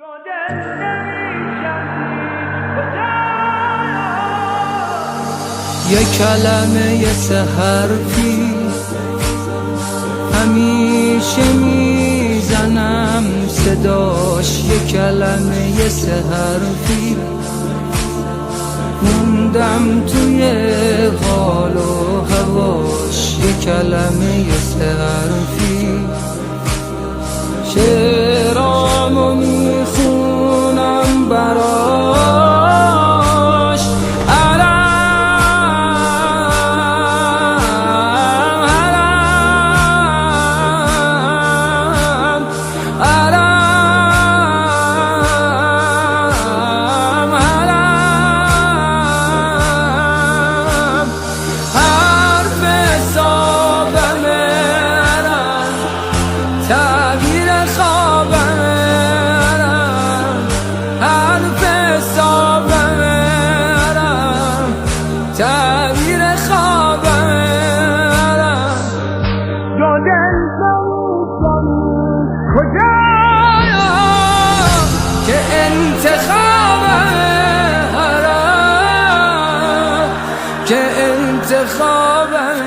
یه کلمه یه سه حرفی همیشه میزنم صداش، یه کلمه یه سه حرفی موندم توی حال و هواش، یه کلمه یه سه حرفی شعرامو میخونم براش، تعبیر خوابم دادن کجایا که انتخابم که انتخابم